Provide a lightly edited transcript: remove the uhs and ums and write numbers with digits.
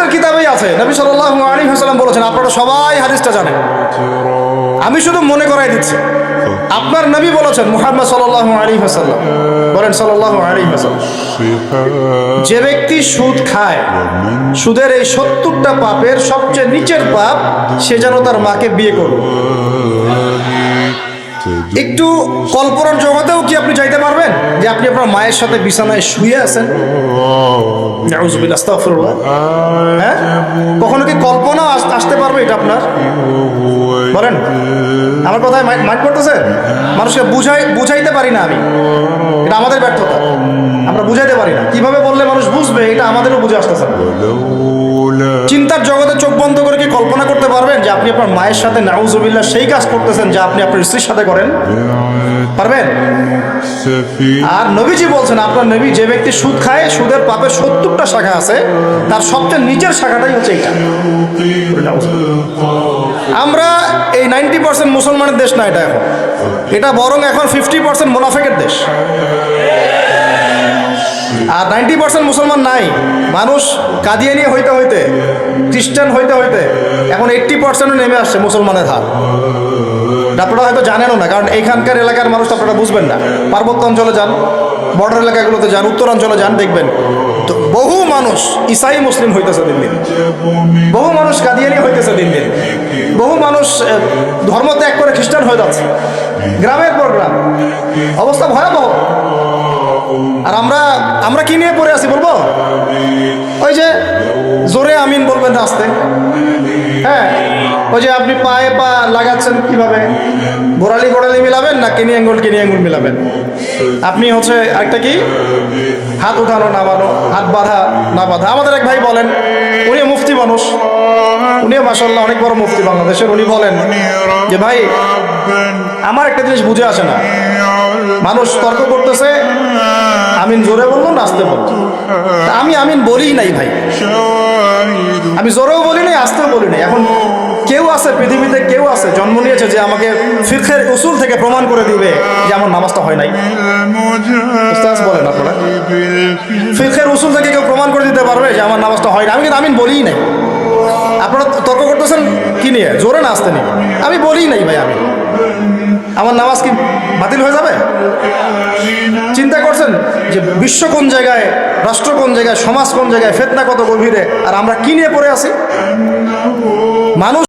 হাদিসের কিতাবেই আছে, নবী সাল্লাল্লাহু আলাইহি ওয়াসাল্লাম বলেছেন, আপনারা সবাই হাদিসটা জানেন, আমি শুধু মনে করাই দিচ্ছি। আপনার নবী বলেছেন, মুহাম্মদ সাল্লাল্লাহু আলাইহি ওয়াসাল্লাম বলেন, সাল্লাল্লাহু আলাইহি ওয়াসাল্লাম, যে ব্যক্তি সুদ খায়, সুদের এই 70টা পাপের সবচেয়ে নিচের পাপ, সে যেন তার মাকে বিয়ে করবে। একটু কল্পনার জগতেও কি আপনি চাইতে পারবেন যে আপনি আপনার মায়ের সাথে বিছানায় শুয়ে আছেন? নাউযুবিল্লাহ, আস্তাগফিরুল্লাহ। হ্যাঁ, কখনো কি কল্পনা আসতে পারবে এটা আপনার? বলেন, আমার কথায় মাইন্ড করতেছে? মানুষকে বুঝাইতে পারি না আমি, এটা আমাদের ব্যর্থতা, আমরা বুঝাইতে পারি না। কিভাবে বললে মানুষ বুঝবে, এটা আমাদেরও বুঝে আসতেছে না। চিন্তার জগতে চোখ বন্ধ করে কি কল্পনা করতে পারবেন যে আপনি আপনার মায়ের সাথে নাউযুবিল্লাহ সেই কাজ করতেছেন যা আপনি আপনার স্ত্রীর সাথে করেন? পারবেন? আর নবীজি বলছেন, আপনার নবী, যে ব্যক্তি সুদ খায়, সুদের পাপের 70টা শাখা আছে, তার সবচেয়ে নিচের শাখাটাই হচ্ছে এইটা। আমরা এই 90% মুসলমানের দেশ না এটা, এখন এটা বরং এখন 50% মুনাফিকের দেশ। আর 90% মুসলমান নাই। মানুষ কাদিয়ানি হইতে হইতে, খ্রিস্টান হইতে হইতে এখন 80% নেমে আসছে মুসলমানের হার। আপনারা হয়তো জানেনও না, কারণ এইখানকার এলাকার মানুষ আপনারা বুঝবেন না। পার্বত্য অঞ্চলে যান, বর্ডার এলাকাগুলোতে যান, উত্তরাঞ্চলে যান, দেখবেন তো বহু মানুষ ইসাই মুসলিম হইতেছে দিন দিন, বহু মানুষ কাদিয়ানি হইতেছে দিন দিন, বহু মানুষ ধর্ম ত্যাগ করে খ্রিস্টান হয়ে যাচ্ছে, গ্রামের পর গ্রাম। অবস্থা ভয়াবহ। আর আমরা কি নিয়ে পড়ে আছি বলবো? ওই যে জোরে আমিন বলবেন রাস্তে, হ্যাঁ, ওই যে আপনি পায়ে পা লাগাচ্ছেন কিভাবে, গোড়ালি মিলাবেন না কিনি আঙ্গুল মিলাবেন? আপনি হচ্ছে একটা কি, হাত উঠানো নামানো, হাত বাঁধা না বাঁধা। আমাদের এক ভাই বলেন, উনি মুফতি মানুষ, উনিও মাশাআল্লাহ অনেক বড় মুফতি বাংলাদেশের। উনি বলেন যে, ভাই আমার একটা জিনিস বুঝে আসে না, মানুষ তর্ক করতেছে, আমিন জোরে বললো না আস্তে বললো, আমি আমিন বলি নাই ভাই, আমি জোরেও বলি নাই আস্তেও বলি নাই। এখন কেউ আছে পৃথিবীতে, কেউ আছে জন্ম নিয়েছে যে আমাকে ফিকহের উসুল থেকে প্রমাণ করে দিবে যে আমার নামাজটা হয় নাই? উস্তাদ বলেন আপনারা, ফিকহের উসুল থেকে কেউ প্রমাণ করে দিতে পারবে যে আমার নামাজটা হয় না? আমি কিন্তু আমিন বলিই নাই। আপনারা তর্ক করতেছেন কি নিয়ে, জোরে না আসতে নিয়ে? আমি বলিই নাই ভাই, আমি, আমার নামাজ কি বাতিল হয়ে যাবে? চিন্তা করছেন যে বিশ্ব কোন জায়গায়, রাষ্ট্র কোন জায়গায়, সমাজ কোন জায়গায়, ফিতনা কত গভীরে, আর আমরা কি নিয়ে পড়ে আছি? মানুষ